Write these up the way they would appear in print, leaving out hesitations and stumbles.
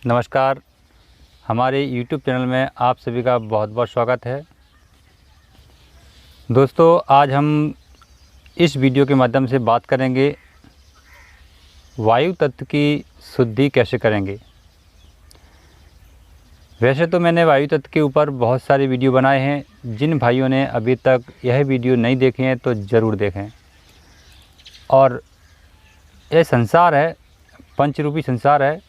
नमस्कार। हमारे YouTube channel में आप सभी का बहुत बहुत स्वागत है। दोस्तों, आज हम इस वीडियो के माध्यम से बात करेंगे वायु तत्व की शुद्धि कैसे करेंगे। वैसे तो मैंने वायु तत्व के ऊपर बहुत सारे वीडियो बनाए हैं। जिन भाइयों ने अभी तक यह वीडियो नहीं देखे हैं तो ज़रूर देखें। और यह संसार है, पंचरूपी संसार है,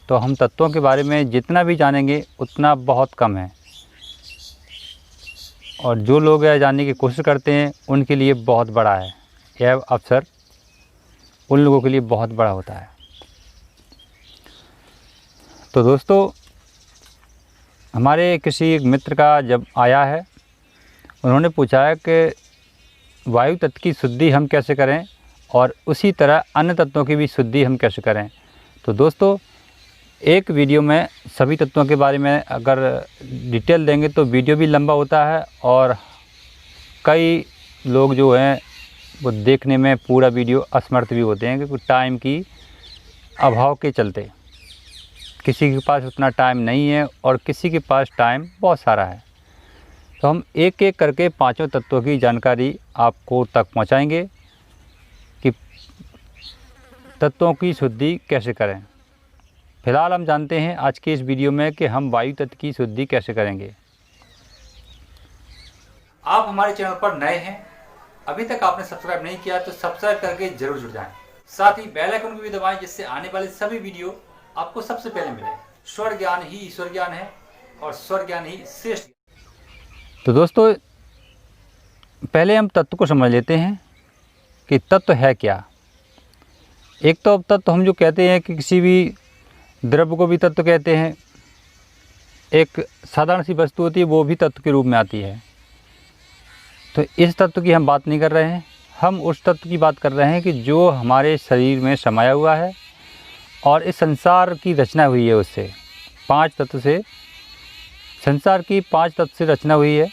तो हम तत्वों के बारे में जितना भी जानेंगे उतना बहुत कम है। और जो लोग यह जानने की कोशिश करते हैं उनके लिए बहुत बड़ा है। यह अवसर उन लोगों के लिए बहुत बड़ा होता है। तो दोस्तों, हमारे किसी एक मित्र का जब आया है, उन्होंने पूछा है कि वायु तत्व की शुद्धि हम कैसे करें और उसी तरह अन्य तत्वों की भी शुद्धि हम कैसे करें। तो दोस्तों, एक वीडियो में सभी तत्वों के बारे में अगर डिटेल देंगे तो वीडियो भी लंबा होता है और कई लोग जो हैं वो देखने में पूरा वीडियो असमर्थ भी होते हैं, क्योंकि टाइम की अभाव के चलते किसी के पास उतना टाइम नहीं है और किसी के पास टाइम बहुत सारा है। तो हम एक एक करके पांचों तत्वों की जानकारी आपको तक पहुंचाएंगे कि तत्वों की शुद्धि कैसे करें। फिलहाल हम जानते हैं आज के इस वीडियो में कि हम वायु तत्व की शुद्धि कैसे करेंगे। आप हमारे चैनल पर नए हैं, अभी तक आपने सब्सक्राइब नहीं किया तो सब्सक्राइब करके जरूर जुड़ जाएं। साथ ही बेल आइकन को भी दबाएं, जिससे आने वाले सभी वीडियो आपको सबसे पहले मिले। स्वर ज्ञान ही ईश्वर ज्ञान है और स्वर ज्ञान ही श्रेष्ठ। तो दोस्तों, पहले हम तत्व को समझ लेते हैं कि तत्व है क्या। एक तो तत्व हम जो कहते हैं कि किसी भी द्रव्य को भी तत्व कहते हैं। एक साधारण सी वस्तु होती है, वो भी तत्व के रूप में आती है। तो इस तत्व की हम बात नहीं कर रहे हैं, हम उस तत्व की बात कर रहे हैं कि जो हमारे शरीर में समाया हुआ है और इस संसार की रचना हुई है उससे। पांच तत्व से संसार की पांच तत्व से रचना हुई है,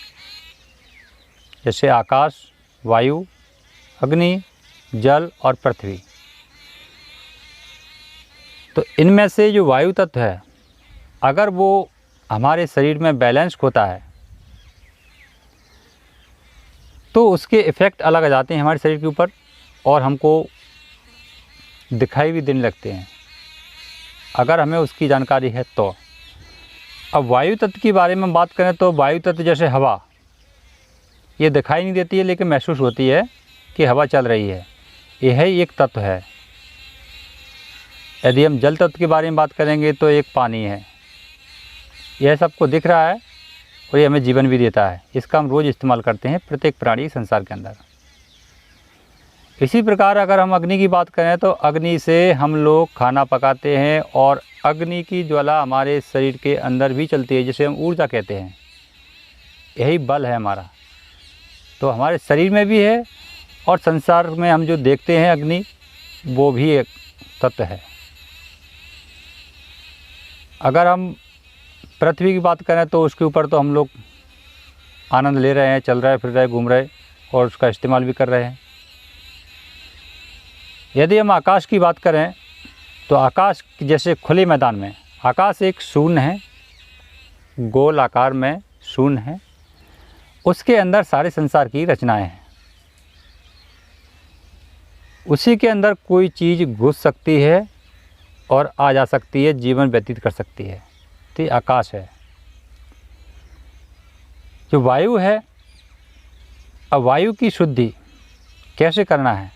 जैसे आकाश, वायु, अग्नि, जल और पृथ्वी। तो इनमें से जो वायु तत्व है, अगर वो हमारे शरीर में बैलेंस होता है तो उसके इफ़ेक्ट अलग आ जाते हैं हमारे शरीर के ऊपर और हमको दिखाई भी देने लगते हैं, अगर हमें उसकी जानकारी है तो। अब वायु तत्व के बारे में बात करें तो वायु तत्व जैसे हवा, ये दिखाई नहीं देती है लेकिन महसूस होती है कि हवा चल रही है, यह एक तत्व है। यदि हम जल तत्व के बारे में बात करेंगे तो एक पानी है, यह सबको दिख रहा है और ये हमें जीवन भी देता है। इसका हम रोज़ इस्तेमाल करते हैं प्रत्येक प्राणी संसार के अंदर। इसी प्रकार अगर हम अग्नि की बात करें तो अग्नि से हम लोग खाना पकाते हैं और अग्नि की ज्वाला हमारे शरीर के अंदर भी चलती है, जिसे हम ऊर्जा कहते हैं। यही बल है हमारा, तो हमारे शरीर में भी है और संसार में हम जो देखते हैं अग्नि, वो भी एक तत्व है। अगर हम पृथ्वी की बात करें तो उसके ऊपर तो हम लोग आनंद ले रहे हैं, चल रहे, फिर रहे, घूम रहे और उसका इस्तेमाल भी कर रहे हैं। यदि हम आकाश की बात करें तो आकाश जैसे खुले मैदान में, आकाश एक शून्य है, गोल आकार में शून्य है, उसके अंदर सारे संसार की रचनाएं हैं। उसी के अंदर कोई चीज़ घुस सकती है और आ जा सकती है, जीवन व्यतीत कर सकती है, तो ये आकाश है। जो वायु है, अब वायु की शुद्धि कैसे करना है।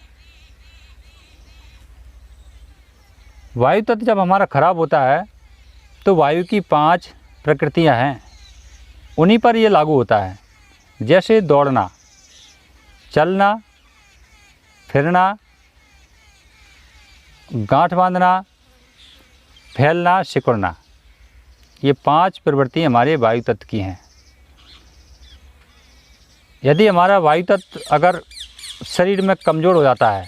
वायु तत्व जब हमारा खराब होता है तो वायु की पांच प्रकृतियां हैं, उन्हीं पर ये लागू होता है। जैसे दौड़ना, चलना, फिरना, गांठ बांधना, फैलना, सिकुड़ना, ये पांच प्रवृत्ति हमारे वायु तत्व की हैं। यदि हमारा वायु तत्व अगर शरीर में कमज़ोर हो जाता है,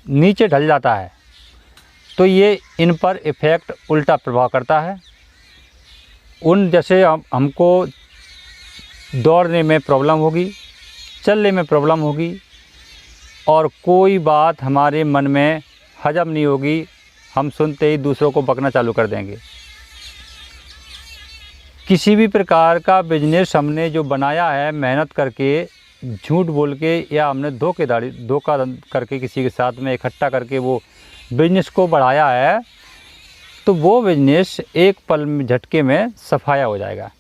नीचे ढल जाता है, तो ये इन पर इफ़ेक्ट उल्टा प्रभाव करता है। उन जैसे हमको दौड़ने में प्रॉब्लम होगी, चलने में प्रॉब्लम होगी और कोई बात हमारे मन में हजम नहीं होगी, हम सुनते ही दूसरों को बकना चालू कर देंगे। किसी भी प्रकार का बिजनेस हमने जो बनाया है मेहनत करके, झूठ बोल के, या हमने धोखा करके किसी के साथ में इकट्ठा करके वो बिजनेस को बढ़ाया है, तो वो बिजनेस एक पल में झटके में सफाया हो जाएगा।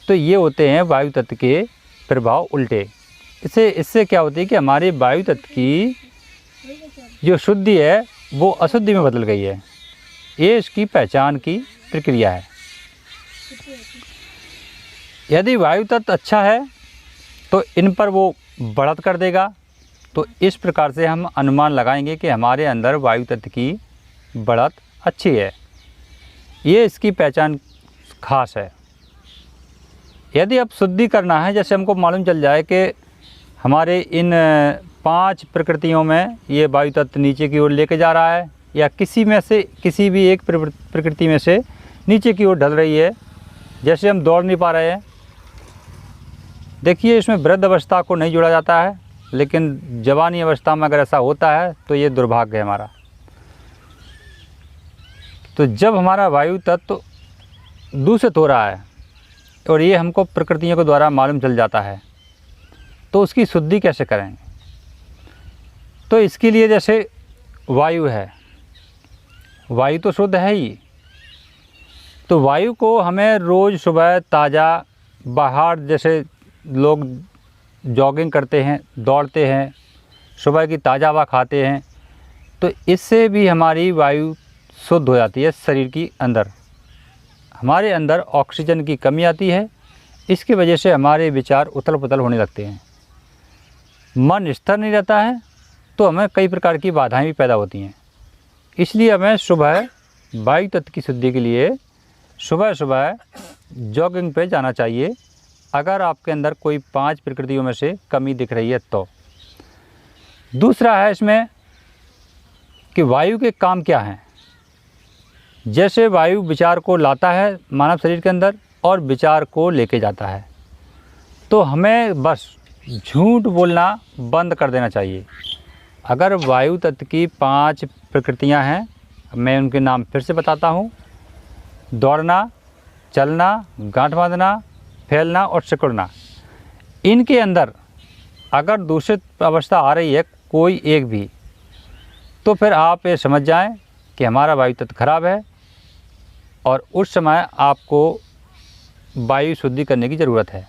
तो ये होते हैं वायु तत्व के प्रभाव उल्टे। इससे क्या होती है कि हमारे वायु तत्व की जो शुद्धि है वो अशुद्धि में बदल गई है। ये इसकी पहचान की प्रक्रिया है। यदि वायु तत्व अच्छा है तो इन पर वो बढ़त कर देगा। तो इस प्रकार से हम अनुमान लगाएंगे कि हमारे अंदर वायु तत्व की बढ़त अच्छी है। ये इसकी पहचान खास है। यदि अब शुद्धि करना है, जैसे हमको मालूम चल जाए कि हमारे इन 5 प्रकृतियों में ये वायु तत्व नीचे की ओर लेके जा रहा है, या किसी में से किसी भी एक प्रकृति में से नीचे की ओर ढल रही है, जैसे हम दौड़ नहीं पा रहे हैं। देखिए, इसमें वृद्ध अवस्था को नहीं जोड़ा जाता है, लेकिन जवानी अवस्था में अगर ऐसा होता है तो ये दुर्भाग्य है हमारा। तो जब हमारा वायु तत्व दूषित हो रहा है और ये हमको प्रकृतियों के द्वारा मालूम चल जाता है, तो उसकी शुद्धि कैसे करेंगे? तो इसके लिए जैसे वायु है, वायु तो शुद्ध है ही, तो वायु को हमें रोज़ सुबह ताज़ा, बाहर जैसे लोग जॉगिंग करते हैं, दौड़ते हैं, सुबह की ताज़ा हवा खाते हैं, तो इससे भी हमारी वायु शुद्ध हो जाती है। शरीर की अंदर हमारे अंदर ऑक्सीजन की कमी आती है, इसकी वजह से हमारे विचार उथल पुथल होने लगते हैं, मन स्थिर नहीं रहता है, तो हमें कई प्रकार की बाधाएं भी पैदा होती हैं। इसलिए हमें सुबह वायु तत्व की शुद्धि के लिए सुबह सुबह जॉगिंग पे जाना चाहिए, अगर आपके अंदर कोई 5 प्रकृतियों में से कमी दिख रही है तो। दूसरा है इसमें कि वायु के काम क्या हैं। जैसे वायु विचार को लाता है मानव शरीर के अंदर और विचार को लेके जाता है, तो हमें बस झूठ बोलना बंद कर देना चाहिए। अगर वायु तत्व की 5 प्रकृतियां हैं, मैं उनके नाम फिर से बताता हूँ: दौड़ना, चलना, गांठ बांधना, फैलना और सिकुड़ना। इनके अंदर अगर दूषित अवस्था आ रही है कोई एक भी, तो फिर आप ये समझ जाएं कि हमारा वायु तत्व खराब है, और उस समय आपको वायु शुद्धि करने की ज़रूरत है।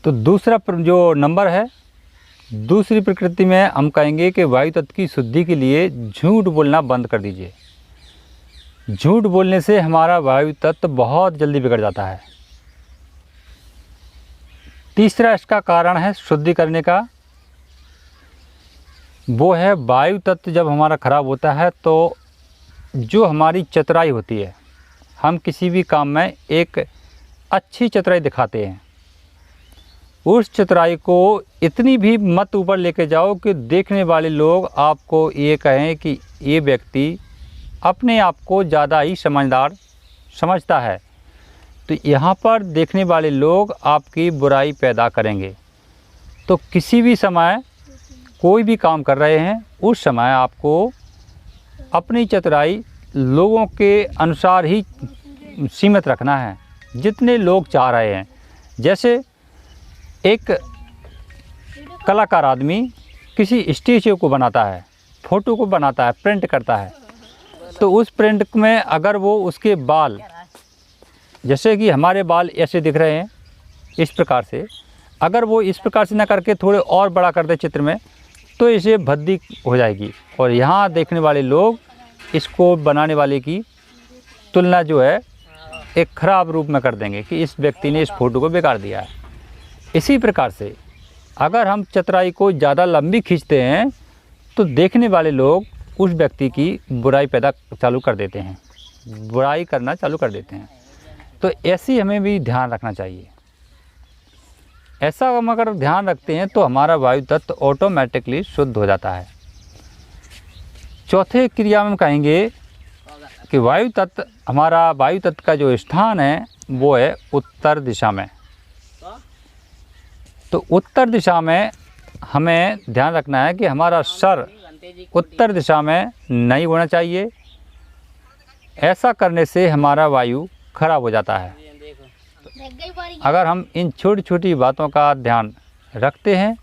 तो दूसरा जो नंबर है, दूसरी प्रकृति में हम कहेंगे कि वायु तत्व की शुद्धि के लिए झूठ बोलना बंद कर दीजिए। झूठ बोलने से हमारा वायु तत्व बहुत जल्दी बिगड़ जाता है। तीसरा इसका कारण है शुद्धि करने का, वो है वायु तत्व जब हमारा खराब होता है तो जो हमारी चतुराई होती है, हम किसी भी काम में एक अच्छी चतुराई दिखाते हैं, उस चतुराई को इतनी भी मत ऊपर लेके जाओ कि देखने वाले लोग आपको ये कहें कि ये व्यक्ति अपने आप को ज़्यादा ही समझदार समझता है। तो यहाँ पर देखने वाले लोग आपकी बुराई पैदा करेंगे। तो किसी भी समय कोई भी काम कर रहे हैं, उस समय आपको अपनी चतुराई लोगों के अनुसार ही सीमित रखना है, जितने लोग चाह रहे हैं। जैसे एक कलाकार आदमी किसी स्टेचू को बनाता है, फ़ोटो को बनाता है, प्रिंट करता है, तो उस प्रिंट में अगर वो उसके बाल, जैसे कि हमारे बाल ऐसे दिख रहे हैं इस प्रकार से, अगर वो इस प्रकार से ना करके थोड़े और बड़ा कर दे चित्र में, तो इसे भद्दी हो जाएगी, और यहाँ देखने वाले लोग इसको बनाने वाले की तुलना जो है एक ख़राब रूप में कर देंगे कि इस व्यक्ति ने इस फ़ोटो को बिगाड़ दिया है। इसी प्रकार से अगर हम चतुराई को ज़्यादा लंबी खींचते हैं तो देखने वाले लोग उस व्यक्ति की बुराई चालू कर देते हैं, बुराई करना चालू कर देते हैं। तो ऐसी हमें भी ध्यान रखना चाहिए। ऐसा हम अगर ध्यान रखते हैं तो हमारा वायु तत्व ऑटोमेटिकली शुद्ध हो जाता है। चौथे क्रिया में हम कहेंगे कि वायु तत्व, हमारा वायु तत्व का जो स्थान है वो है उत्तर दिशा में। तो उत्तर दिशा में हमें ध्यान रखना है कि हमारा सर उत्तर दिशा में नहीं होना चाहिए। ऐसा करने से हमारा वायु खराब हो जाता है। अगर हम इन छोटी छोटी बातों का ध्यान रखते हैं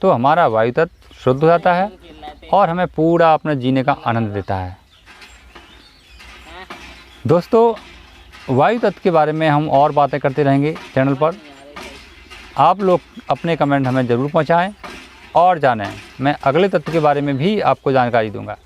तो हमारा वायु तत्व शुद्ध हो जाता है और हमें पूरा अपने जीने का आनंद देता है। दोस्तों, वायु तत्व के बारे में हम और बातें करते रहेंगे चैनल पर। आप लोग अपने कमेंट हमें ज़रूर पहुंचाएं और जानें। मैं अगले तत्व के बारे में भी आपको जानकारी दूंगा।